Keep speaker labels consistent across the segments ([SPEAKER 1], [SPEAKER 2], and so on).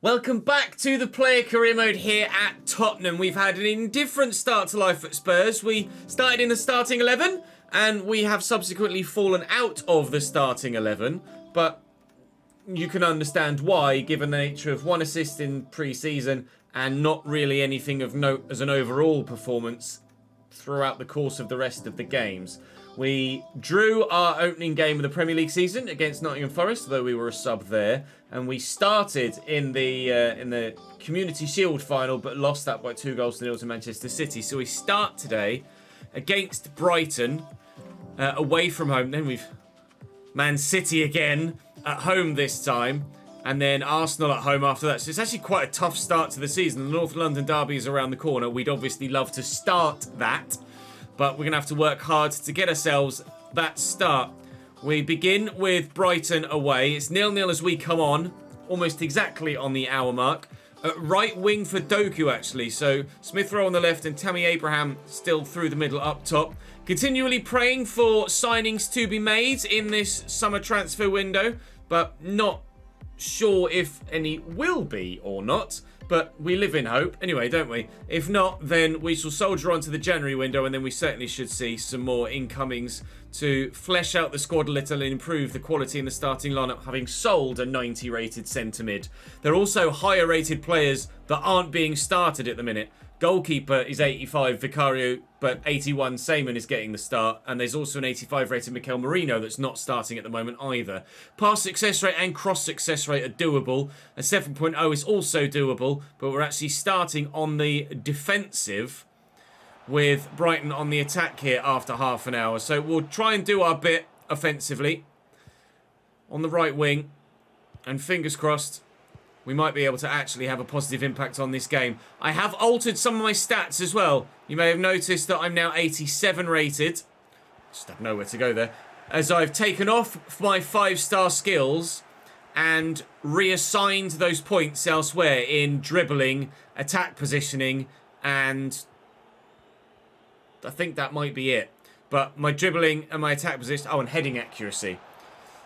[SPEAKER 1] Welcome back to the player career mode here at Tottenham. We've had an indifferent start to life at Spurs. We started in the starting 11 and we have subsequently fallen out of the starting 11, but you can understand why, given the nature of one assist in pre-season and not really anything of note as an overall performance throughout the course of the rest of the games. We drew our opening game of the Premier League season against Nottingham Forest, though we were a sub there, and we started in the Community Shield final, but lost that by 2-0 to Manchester City. So we start today against Brighton, away from home. Then we've Man City again at home this time, and then Arsenal at home after that. So it's actually quite a tough start to the season. The North London derby is around the corner. We'd obviously love to start that, but we're going to have to work hard to get ourselves that start. We begin with Brighton away. It's 0-0 as we come on, almost exactly on the hour mark. At right wing for Doku, actually. So Smith Rowe on the left and Tammy Abraham still through the middle up top. Continually praying for signings to be made in this summer transfer window, but not sure if any will be or not. But we live in hope anyway, don't we? If not, then we shall soldier on to the January window, and then we certainly should see some more incomings to flesh out the squad a little and improve the quality in the starting lineup, having sold a 90 rated centre mid. There are also higher rated players that aren't being started at the minute. Goalkeeper is 85 Vicario, but 81 Seaman is getting the start. And there's also an 85 rated Mikel Merino that's not starting at the moment either. Pass success rate and cross success rate are doable. A 7.0 is also doable, but we're actually starting on the defensive with Brighton on the attack here after half an hour. So we'll try and do our bit offensively on the right wing. And fingers crossed, we might be able to actually have a positive impact on this game. I have altered some of my stats as well. You may have noticed that I'm now 87 rated. Just have nowhere to go there. As I've taken off my 5-star skills and reassigned those points elsewhere in dribbling, attack positioning, and I think that might be it. But my dribbling and my attack position... Oh, and heading accuracy.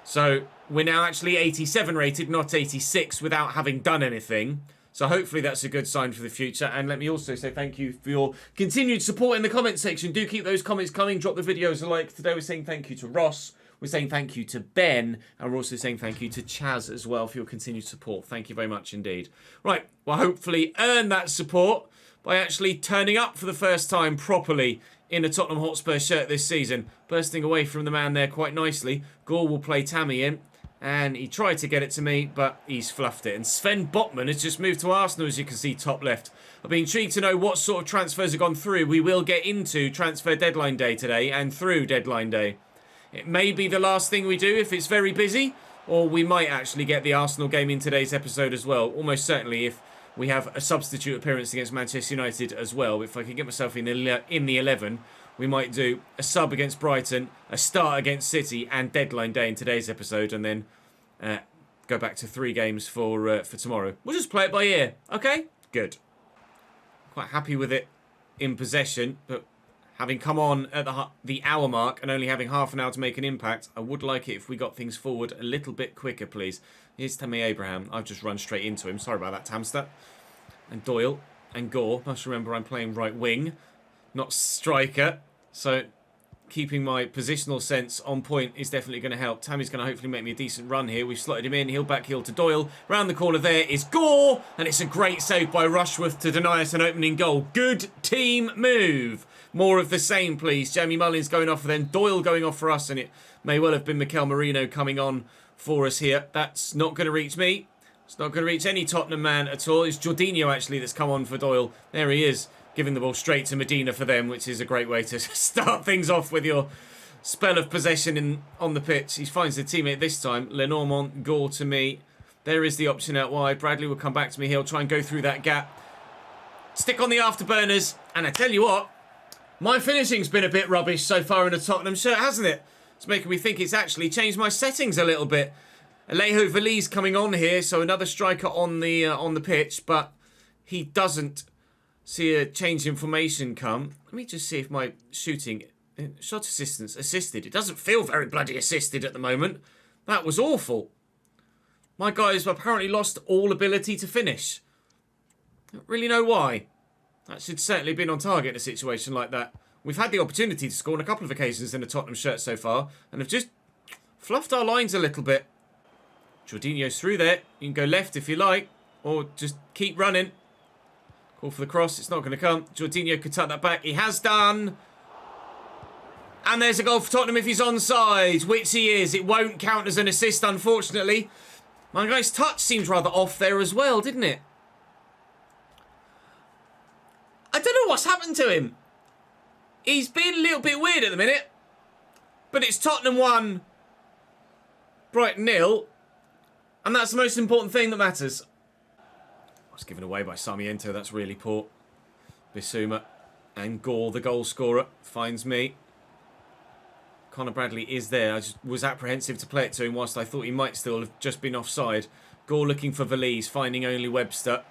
[SPEAKER 1] So we're now actually 87 rated, not 86, without having done anything. So hopefully that's a good sign for the future. And let me also say thank you for your continued support in the comment section. Do keep those comments coming. Drop the videos a like. Today we're saying thank you to Ross. We're saying thank you to Ben. And we're also saying thank you to Chaz as well for your continued support. Thank you very much indeed. Right, well, hopefully earn that support by actually turning up for the first time properly in a Tottenham Hotspur shirt this season. Bursting away from the man there quite nicely. Gore will play Tammy in. And he tried to get it to me, but he's fluffed it. And Sven Botman has just moved to Arsenal, as you can see, top left. I've been intrigued to know what sort of transfers have gone through. We will get into transfer deadline day today and through deadline day. It may be the last thing we do if it's very busy, or we might actually get the Arsenal game in today's episode as well. Almost certainly if we have a substitute appearance against Manchester United as well. If I can get myself in the 11, we might do a sub against Brighton, a start against City, and deadline day in today's episode, and then go back to 3 games for tomorrow. We'll just play it by ear, okay? Good. Quite happy with it in possession, but having come on at the hour mark and only having half an hour to make an impact, I would like it if we got things forward a little bit quicker, please. Here's Tammy Abraham. I've just run straight into him. Sorry about that, Tamster. And Doyle and Gore. Must remember I'm playing right wing, not striker. So keeping my positional sense on point is definitely going to help. Tammy's going to hopefully make me a decent run here. We've slotted him in. He'll back heel to Doyle. Round the corner there is Gore. And it's a great save by Rushworth to deny us an opening goal. Good team move. More of the same, please. Jamie Mullins going off, then Doyle going off for us. And it may well have been Mikel Merino coming on for us here. That's not going to reach me. It's not going to reach any Tottenham man at all. It's Jorginho, actually, that's come on for Doyle. There he is, giving the ball straight to Medina for them, which is a great way to start things off with your spell of possession on the pitch. He finds the teammate this time. Lenormand, Gore to me. There is the option out wide. Bradley will come back to me. He'll try and go through that gap. Stick on the afterburners. And I tell you what, my finishing's been a bit rubbish so far in a Tottenham shirt, hasn't it? It's making me think it's actually changed my settings a little bit. Alejo Veliz coming on here, so another striker on the pitch, but he doesn't see a change in formation come. Let me just see if my shooting, shot assistance, assisted. It doesn't feel very bloody assisted at the moment. That was awful. My guys have apparently lost all ability to finish. Don't really know why. That should certainly have been on target in a situation like that. We've had the opportunity to score on a couple of occasions in a Tottenham shirt so far, and have just fluffed our lines a little bit. Jorginho's through there. You can go left if you like, or just keep running. Call for the cross. It's not going to come. Jorginho could tuck that back. He has done. And there's a goal for Tottenham if he's onside, which he is. It won't count as an assist, unfortunately. My guy's touch seems rather off there as well, didn't it? I don't know what's happened to him. He's being a little bit weird at the minute. But it's Tottenham 1, Brighton 0. And that's the most important thing that matters. It's given away by Sarmiento. That's really poor. Bissouma and Gore, the goal scorer, finds me. Conor Bradley is there. I just was apprehensive to play it to him whilst I thought he might still have just been offside. Gore looking for Valise, finding only Webster.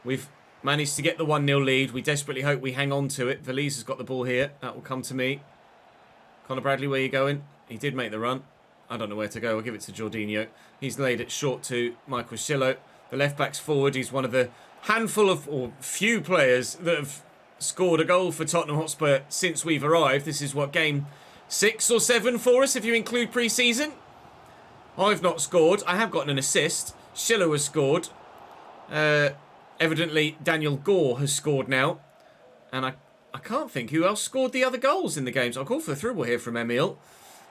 [SPEAKER 1] We've managed to get the 1-0 lead. We desperately hope we hang on to it. Valise has got the ball here. That will come to me. Conor Bradley, where are you going? He did make the run. I don't know where to go. I'll give it to Jorginho. He's laid it short to Michael Schillo. The left-back's forward. He's one of the handful of, or few players that have scored a goal for Tottenham Hotspur since we've arrived. This is what, game 6 or 7 for us if you include pre-season. I've not scored. I have gotten an assist. Schillo has scored. Evidently, Daniel Gore has scored now. And I can't think who else scored the other goals in the games. I'll call for the through ball here from Emil.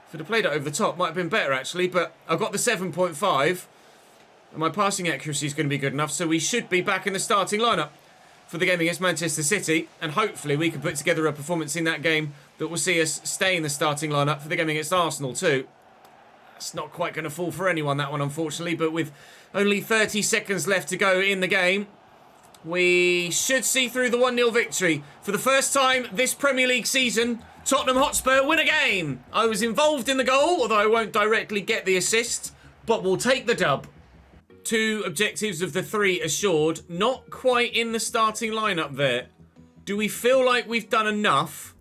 [SPEAKER 1] If I'd have played it over the top, might have been better actually. But I've got the 7.5. And my passing accuracy is going to be good enough. So we should be back in the starting lineup for the game against Manchester City. And hopefully we can put together a performance in that game that will see us stay in the starting lineup for the game against Arsenal too. It's not quite going to fall for anyone, that one, unfortunately. But with only 30 seconds left to go in the game, we should see through the 1-0 victory. For the first time this Premier League season, Tottenham Hotspur win a game. I was involved in the goal, although I won't directly get the assist, but we'll take the dub. 2 objectives of the 3 assured. Not quite in the starting lineup there. Do we feel like we've done enough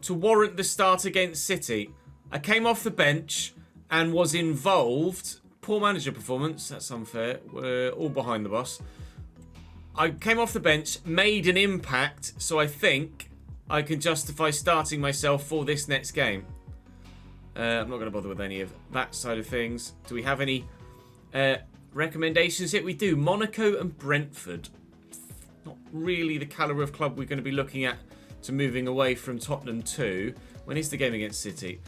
[SPEAKER 1] to warrant the start against City? I came off the bench and was involved. Poor manager performance. That's unfair. We're all behind the boss. I came off the bench, made an impact, so I think I can justify starting myself for this next game. I'm not going to bother with any of that side of things. Do we have any recommendations yet? We do. Monaco and Brentford. Not really the calibre of club we're going to be looking at to moving away from Tottenham 2. When is the game against City?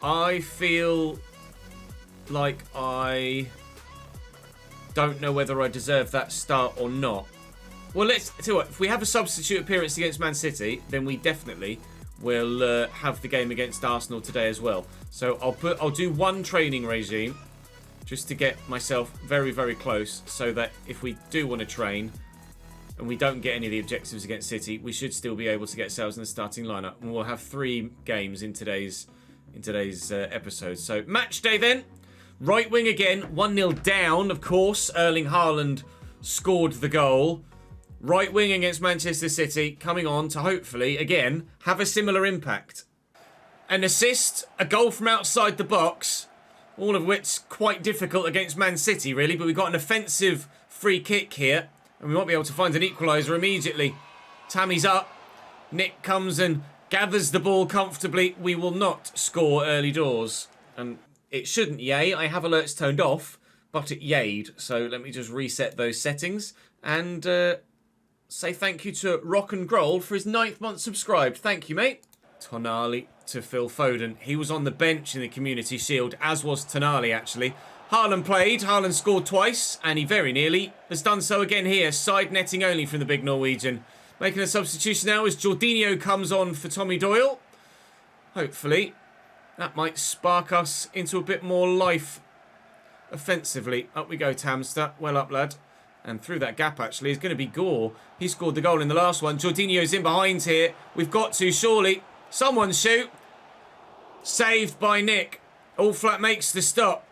[SPEAKER 1] I feel like I don't know whether I deserve that start or not. Well, let's tell you what. If we have a substitute appearance against Man City, then we definitely will have the game against Arsenal today as well. So I'll do 1 training regime just to get myself very, very close, so that if we do want to train and we don't get any of the objectives against City, we should still be able to get ourselves in the starting lineup. And we'll have 3 games in today's episode. So match day then. Right wing again, 1-0 down, of course. Erling Haaland scored the goal. Right wing against Manchester City, coming on to hopefully, again, have a similar impact. An assist, a goal from outside the box, all of which quite difficult against Man City, really. But we've got an offensive free kick here, and we might be able to find an equaliser immediately. Tammy's up. Nick comes and gathers the ball comfortably. We will not score early doors. And it shouldn't yay. I have alerts turned off, but it yayed. So let me just reset those settings and say thank you to Rock and Groll for his 9th month subscribed. Thank you, mate. Tonali to Phil Foden. He was on the bench in the Community Shield, as was Tonali, actually. Haaland played. Haaland scored twice, and he very nearly has done so again here. Side netting only from the big Norwegian. Making a substitution now as Jorginho comes on for Tommy Doyle. Hopefully that might spark us into a bit more life offensively. Up we go, Tamster. Well up, lad. And through that gap, actually, is going to be Gore. He scored the goal in the last one. Jorginho's in behind here. We've got to, surely. Someone shoot. Saved by Nick. All Flat makes the stop.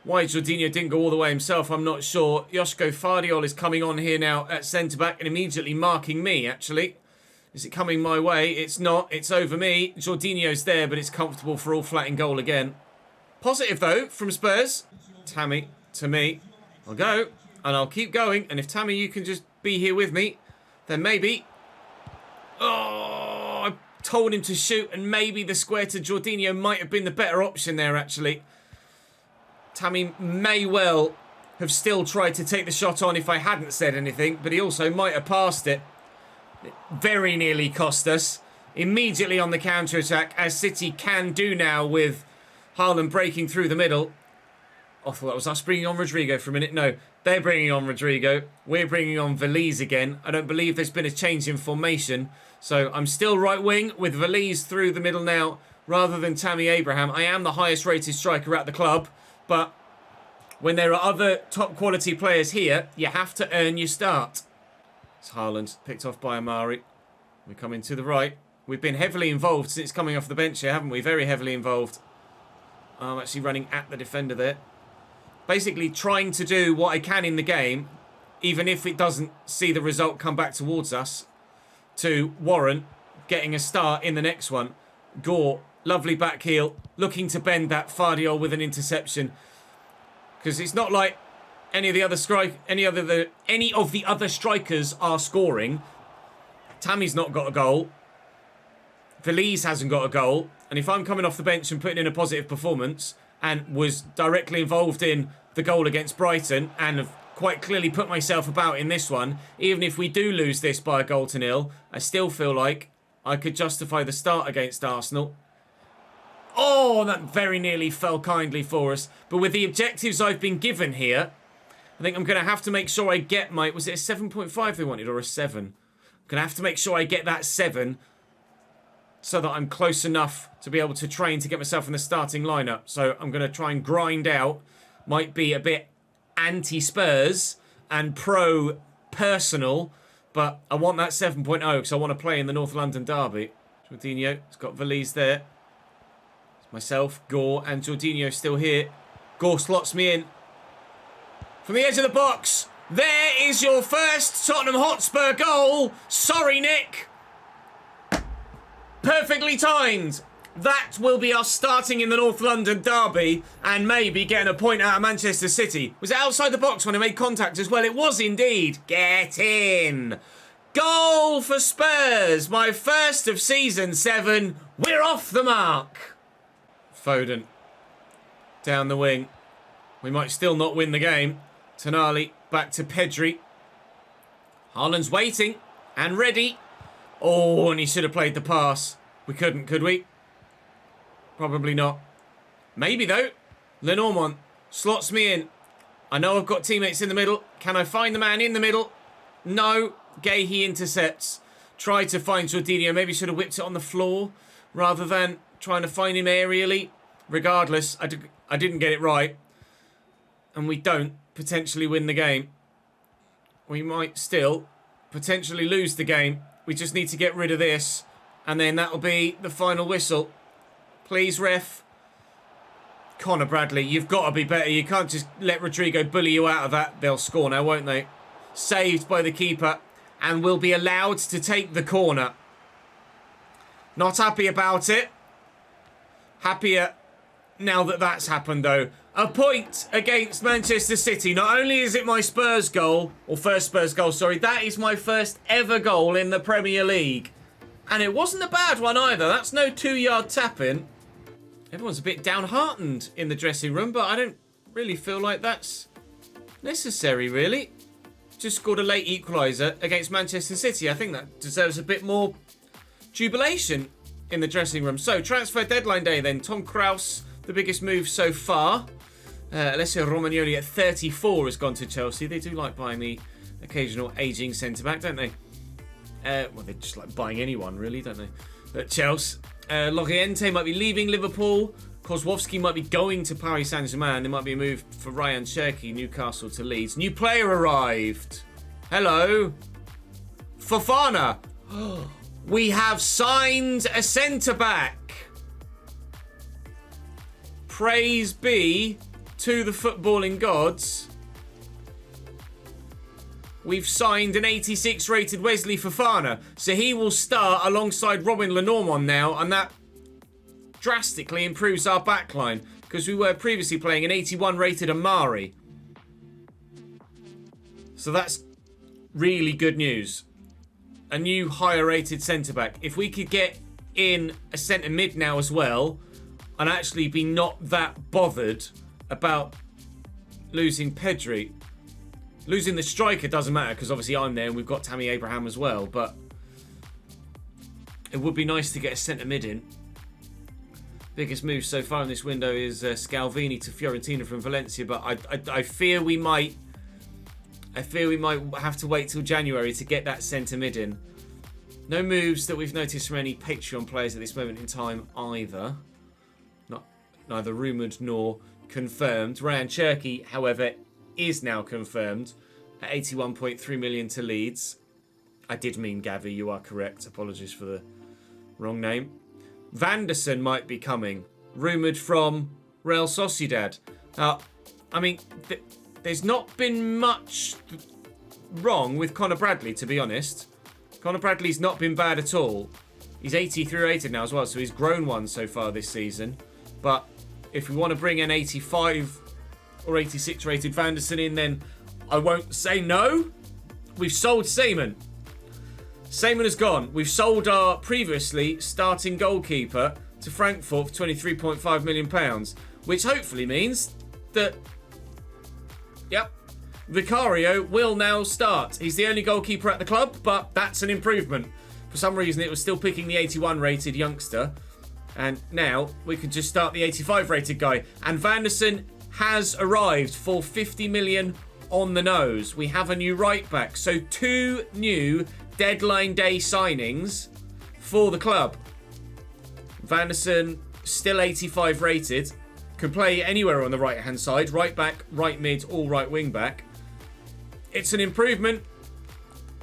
[SPEAKER 1] Why Jorginho didn't go all the way himself, I'm not sure. Joško Fardiol is coming on here now at centre-back and immediately marking me, actually. Is it coming my way? It's not. It's over me. Jorginho's there, but it's comfortable for All Flat in goal again. Positive, though, from Spurs. Tammy to me. I'll go, and I'll keep going. And if Tammy, you can just be here with me, then maybe... Oh, I told him to shoot, and maybe the square to Jorginho might have been the better option there, actually. Tammy may well have still tried to take the shot on if I hadn't said anything, but he also might have passed it. It very nearly cost us. Immediately on the counter-attack, as City can do now with Haaland breaking through the middle. I thought that was us bringing on Rodrigo for a minute. No, they're bringing on Rodrigo. We're bringing on Valise again. I don't believe there's been a change in formation. So I'm still right wing with Valise through the middle now rather than Tammy Abraham. I am the highest rated striker at the club. But when there are other top quality players here, you have to earn your start. It's Haaland picked off by Amari. We come into the right. We've been heavily involved since coming off the bench here, haven't we? Very heavily involved. I'm actually running at the defender there. Basically trying to do what I can in the game, even if it doesn't see the result come back towards us, to warrant getting a start in the next one. Gore, lovely back heel, looking to bend that Fardiol with an interception. Because it's not like any of the other strikers are scoring. Tammy's not got a goal. Valise hasn't got a goal. And if I'm coming off the bench and putting in a positive performance and was directly involved in the goal against Brighton and have quite clearly put myself about in this one, even if we do lose this by a 0-0, I still feel like I could justify the start against Arsenal. Oh, that very nearly fell kindly for us. But with the objectives I've been given here, I think I'm going to have to make sure I get my... Was it a 7.5 they wanted or a 7? I'm going to have to make sure I get that 7 so that I'm close enough to be able to train to get myself in the starting lineup. So I'm going to try and grind out. Might be a bit anti-Spurs and pro-personal, but I want that 7.0 because I want to play in the North London derby. Jorginho has got Valise there. It's myself, Gore, and Jorginho still here. Gore slots me in. From the edge of the box, there is your first Tottenham Hotspur goal. Sorry, Nick. Perfectly timed. That will be us starting in the North London derby and maybe getting a point out of Manchester City. Was it outside the box when I made contact as well? It was indeed. Get in. Goal for Spurs. My first of season 7. We're off the mark. Foden. Down the wing. We might still not win the game. Tonali back to Pedri. Haaland's waiting and ready. Oh, and he should have played the pass. We couldn't, could we? Probably not. Maybe, though. Lenormand slots me in. I know I've got teammates in the middle. Can I find the man in the middle? No. Gahey intercepts. Tried to find Jorginho. Maybe should have whipped it on the floor rather than trying to find him aerially. Regardless, I didn't get it right. And we don't potentially win the game. We might still potentially lose the game. We just need to get rid of this. And then that'll be the final whistle. Please, ref. Connor Bradley, you've got to be better. You can't just let Rodrigo bully you out of that. They'll score now, won't they? Saved by the keeper. And will be allowed to take the corner. Not happy about it. Happier now that that's happened, though. A point against Manchester City. Not only is it my Spurs goal, or first Spurs goal, sorry, that is my first ever goal in the Premier League. And it wasn't a bad one either. That's no 2-yard tap-in. Everyone's a bit downhearted in the dressing room, but I don't really feel like that's necessary, really. Just scored a late equaliser against Manchester City. I think that deserves a bit more jubilation in the dressing room. So, transfer deadline day then. Tom Krause, the biggest move so far. Alessio Romagnoli at 34 has gone to Chelsea. They do like buying the occasional ageing centre-back, don't they? Well, they just like buying anyone, really, don't they? At Chelsea. Loriente might be leaving Liverpool. Kozłowski might be going to Paris Saint-Germain. There might be a move for Ryan Cherki, Newcastle to Leeds. New player arrived. Hello. Fofana. We have signed a centre-back. Praise be to the footballing gods. We've signed an 86 rated Wesley Fofana. So he will start alongside Robin Lenormand now. And that drastically improves our backline. Because we were previously playing an 81 rated Amari. So that's really good news. A new higher rated centre-back. If we could get in a centre mid now as well, and actually be not that bothered about losing Pedri. Losing the striker doesn't matter because obviously I'm there and we've got Tammy Abraham as well, but it would be nice to get a centre mid in. Biggest move so far in this window is Scalvini to Fiorentina from Valencia, but I fear we might have to wait till January to get that centre mid in. No moves that we've noticed from any Patreon players at this moment in time either. Neither rumoured nor confirmed. Ryan Cherky, however, is now confirmed at 81.3 million to Leeds. I did mean Gavi, you are correct. Apologies for the wrong name. Vanderson might be coming. Rumoured from Real Sociedad. Now, I mean, there's not been much wrong with Conor Bradley, to be honest. Conor Bradley's not been bad at all. He's 83 rated now as well, so he's grown one so far this season. But if we want to bring an 85 or 86 rated Vanderson in, then I won't say no. We've sold Seaman. Seaman has gone. We've sold our previously starting goalkeeper to Frankfurt for £23.5 million, which hopefully means that, yep, Vicario will now start. He's the only goalkeeper at the club, but that's an improvement. For some reason, it was still picking the 81 rated youngster. And now we can just start the 85 rated guy. And Vanderson has arrived for 50 million on the nose. We have a new right back. So 2 new deadline day signings for the club. Vanderson still 85 rated. Can play anywhere on the right hand side. Right back, right mid, or right wing back. It's an improvement.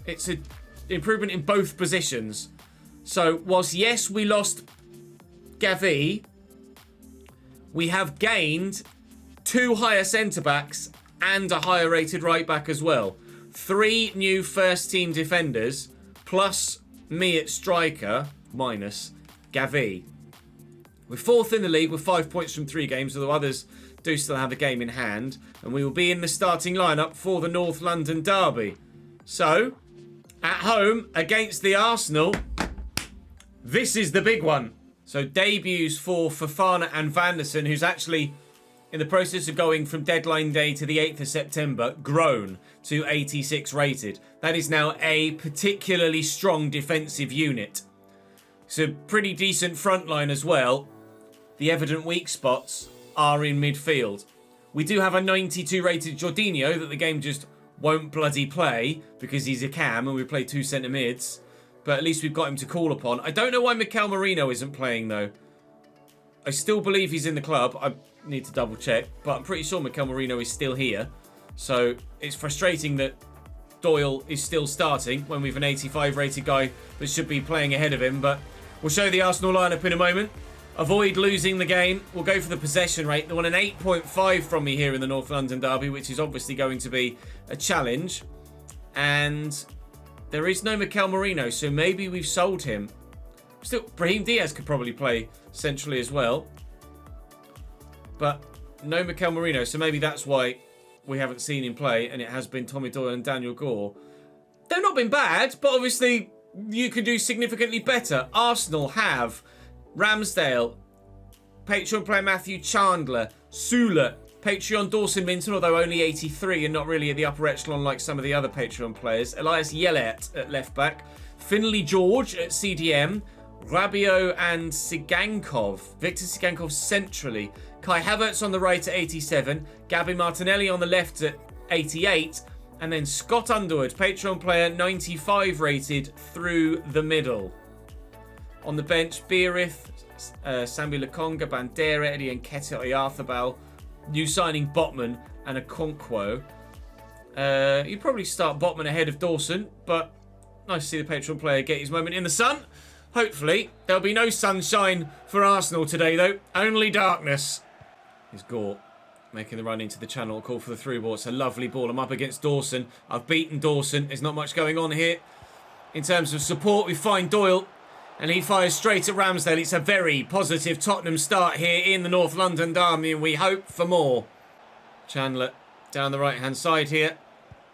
[SPEAKER 1] It's an improvement in both positions. So whilst yes, we lost Gavi, we have gained 2 higher centre-backs and a higher rated right back as well. 3 new first team defenders, plus me at striker, minus Gavi. We're 4th in the league with 5 points from 3 games, although others do still have a game in hand. And we will be in the starting lineup for the North London derby. So, at home against the Arsenal, this is the big one. So debuts for Fofana and Vanderson, who's actually in the process of going from deadline day to the 8th of September, grown to 86 rated. That is now a particularly strong defensive unit. It's a pretty decent front line as well. The evident weak spots are in midfield. We do have a 92 rated Jorginho that the game just won't bloody play because he's a cam and we play 2 centre mids. But at least we've got him to call upon. I don't know why Mikel Merino isn't playing, though. I still believe he's in the club. I need to double check. But I'm pretty sure Mikel Merino is still here. So it's frustrating that Doyle is still starting when we've an 85 rated guy that should be playing ahead of him. But we'll show the Arsenal lineup in a moment. Avoid losing the game. We'll go for the possession rate. They want an 8.5 from me here in the North London derby, which is obviously going to be a challenge. And there is no Mikel Merino, so maybe we've sold him. Still, Brahim Diaz could probably play centrally as well. But no Mikel Merino, so maybe that's why we haven't seen him play, and it has been Tommy Doyle and Daniel Gore. They've not been bad, but obviously you could do significantly better. Arsenal have Ramsdale, Patreon player Matthew Chandler, Sula, Patreon Dawson Minton, although only 83 and not really at the upper echelon like some of the other Patreon players. Elias Yellet at left back, Finley George at CDM, Rabiot and Sigankov, Victor Sigankov centrally, Kai Havertz on the right at 87, Gabby Martinelli on the left at 88, and then Scott Underwood, Patreon player 95 rated through the middle. On the bench, Beerith, Sambi Lakonga, Bandera, Eddie Nketiah, Oyarthabal, new signing Botman and a Okonkwo. You'd probably start Botman ahead of Dawson, but nice to see the Patreon player get his moment in the sun. Hopefully, there'll be no sunshine for Arsenal today, though. Only darkness. Here's Gore making the run into the channel. Call for the through ball. It's a lovely ball. I'm up against Dawson. I've beaten Dawson. There's not much going on here. In terms of support, we find Doyle. And he fires straight at Ramsdale. It's a very positive Tottenham start here in the North London derby, and we hope for more. Chandler down the right-hand side here.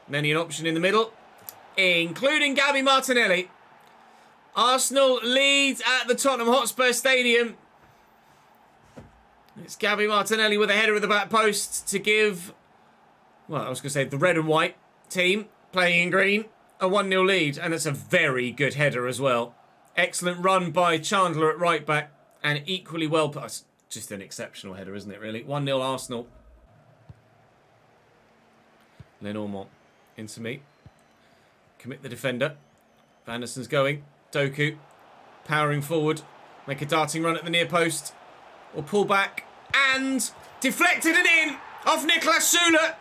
[SPEAKER 1] Many an option in the middle, including Gabby Martinelli. Arsenal leads at the Tottenham Hotspur Stadium. It's Gabby Martinelli with a header at the back post to give, well, I was going to say the red and white team playing in green a 1-0 lead. And it's a very good header as well. Excellent run by Chandler at right back and equally well put. Just an exceptional header, isn't it, really? 1-0 Arsenal. Lenormand into me. Commit the defender. Vanderson's going. Doku powering forward. Make a darting run at the near post. Or pull back. And deflected and in off Niklas Süle.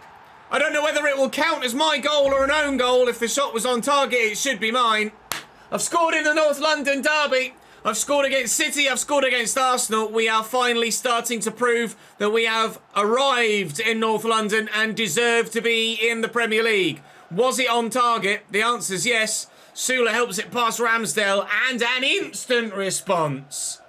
[SPEAKER 1] I don't know whether it will count as my goal or an own goal. If the shot was on target, it should be mine. I've scored in the North London derby. I've scored against City. I've scored against Arsenal. We are finally starting to prove that we have arrived in North London and deserve to be in the Premier League. Was it on target? The answer is yes. Süle helps it past Ramsdale and an instant response.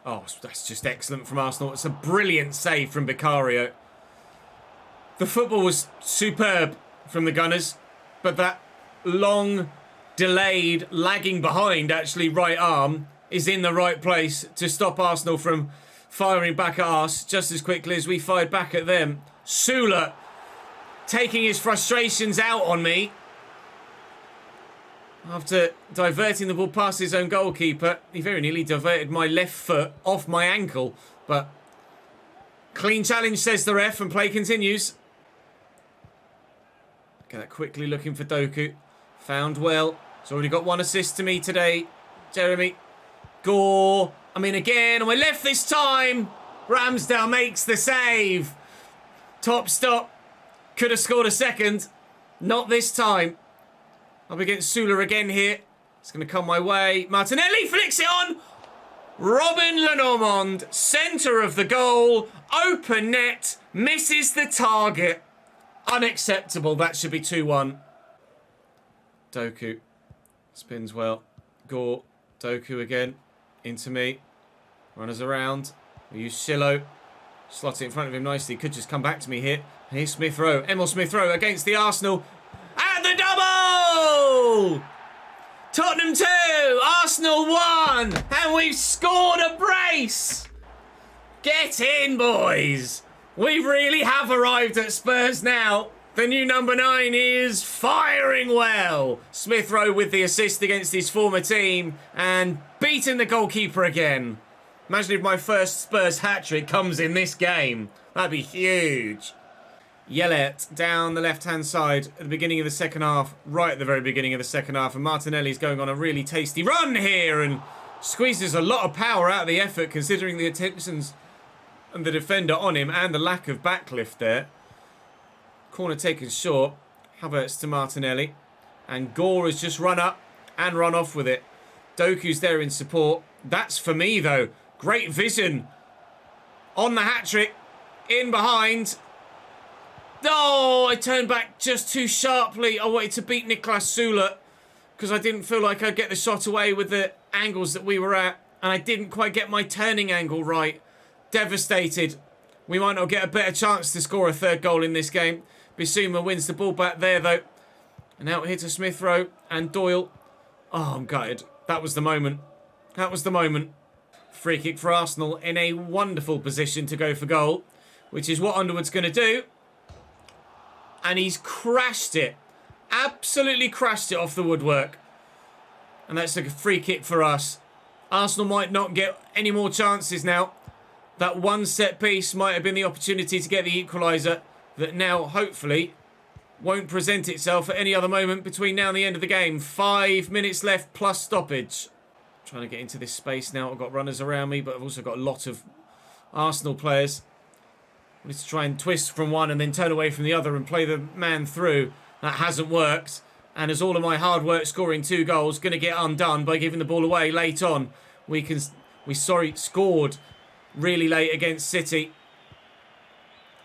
[SPEAKER 1] Oh, that's just excellent from Arsenal. It's a brilliant save from Vicario. The football was superb from the Gunners, but that long, delayed, lagging behind, actually, right arm is in the right place to stop Arsenal from firing back at us just as quickly as we fired back at them. Süle taking his frustrations out on me after diverting the ball past his own goalkeeper. He very nearly diverted my left foot off my ankle, but clean challenge, says the ref, and play continues. Get that quickly looking for Doku. Found well. He's already got 1 assist to me today. Jeremy. Gore. I'm in again on my left this time. Ramsdale makes the save. Top stop. Could have scored a second. Not this time. Up against Süle again here. It's going to come my way. Martinelli flicks it on. Robin Lenormand, centre of the goal. Open net. Misses the target. Unacceptable. That should be 2-1. Doku. Spins well. Gore. Doku again. Into me. Runners around. We use Silo. Slot it in front of him nicely. Could just come back to me here. Here's Smith Rowe. Emil Smith Rowe against the Arsenal. And the double! Tottenham 2, Arsenal 1. And we've scored a brace. Get in, boys. We really have arrived at Spurs now. The new number 9 is firing well. Smith Rowe with the assist against his former team and beating the goalkeeper again. Imagine if my first Spurs hat-trick comes in this game. That'd be huge. Yellet down the left-hand side at the beginning of the second half, right at the very beginning of the second half, and Martinelli's going on a really tasty run here and squeezes a lot of power out of the effort considering the attentions and the defender on him and the lack of backlift there. Corner taken short. Havertz to Martinelli. And Gore has just run up and run off with it. Doku's there in support. That's for me, though. Great vision on the hat-trick. In behind. Oh, I turned back just too sharply. I wanted to beat Niklas Süle because I didn't feel like I'd get the shot away with the angles that we were at. And I didn't quite get my turning angle right. Devastated. We might not get a better chance to score a third goal in this game. Bissouma wins the ball back there, though. And out here to Smith Rowe and Doyle. Oh, I'm gutted. That was the moment. That was the moment. Free kick for Arsenal in a wonderful position to go for goal, which is what Underwood's going to do. And he's crashed it. Absolutely crashed it off the woodwork. And that's a free kick for us. Arsenal might not get any more chances now. That one set piece might have been the opportunity to get the equaliser that now, hopefully, won't present itself at any other moment between now and the end of the game. 5 minutes left plus stoppage. Trying to get into this space now. I've got runners around me, but I've also got a lot of Arsenal players. I need to try and twist from one and then turn away from the other and play the man through. That hasn't worked. And as all of my hard work scoring 2 goals going to get undone by giving the ball away late on. We scored really late against City.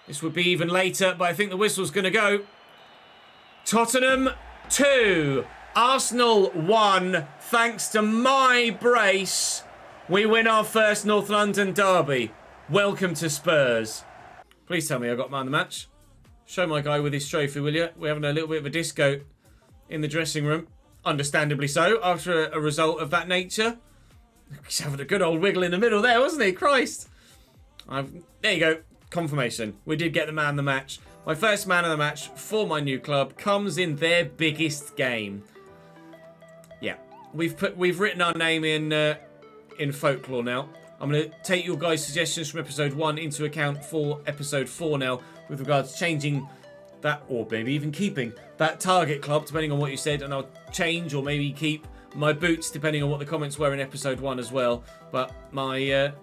[SPEAKER 1] This would be even later, but I think the whistle's going to go. Tottenham 2, Arsenal 1. Thanks to my brace, we win our first North London derby. Welcome to Spurs. Please tell me I got man of the match. Show my guy with his trophy, will you? We're having a little bit of a disco in the dressing room. Understandably so, after a result of that nature. He's having a good old wiggle in the middle there, wasn't he? Christ. There you go. Confirmation. We did get the man of the match. My first man of the match for my new club comes in their biggest game. Yeah. We've written our name in folklore now. I'm going to take your guys' suggestions from episode 1 into account for episode 4 now with regards to changing that, or maybe even keeping that target club, depending on what you said, and I'll change or maybe keep my boots, depending on what the comments were in episode 1 as well. But my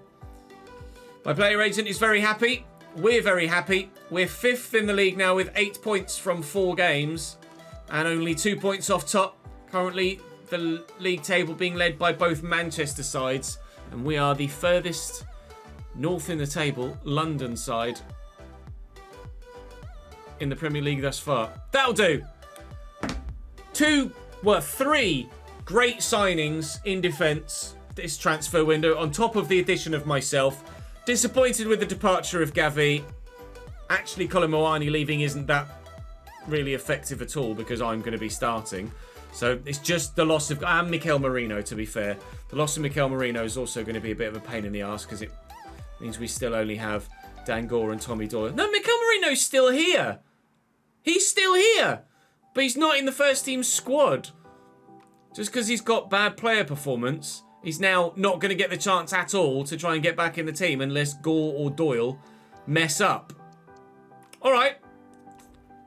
[SPEAKER 1] player agent is very happy. We're very happy. We're 5th in the league now with 8 points from 4 games and only 2 points off top. Currently, the league table being led by both Manchester sides, and we are the furthest north in the table, London side, in the Premier League thus far. That'll do. 3 great signings in defence this transfer window, on top of the addition of myself. Disappointed with the departure of Gavi. Actually, Colin Moani leaving isn't that really effective at all because I'm going to be starting. So it's just the loss of... And Mikel Merino, to be fair. The loss of Mikel Merino is also going to be a bit of a pain in the arse because it means we still only have Dan Gore and Tommy Doyle. No, Mikel Merino's still here. He's still here. But he's not in the first team squad. Just because he's got bad player performance, he's now not going to get the chance at all to try and get back in the team unless Gore or Doyle mess up. All right.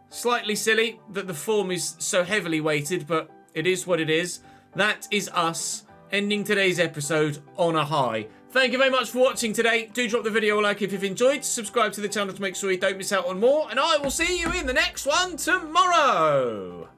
[SPEAKER 1] Slightly silly that the form is so heavily weighted, but it is what it is. That is us ending today's episode on a high. Thank you very much for watching today. Do drop the video a like if you've enjoyed. Subscribe to the channel to make sure you don't miss out on more. And I will see you in the next one tomorrow.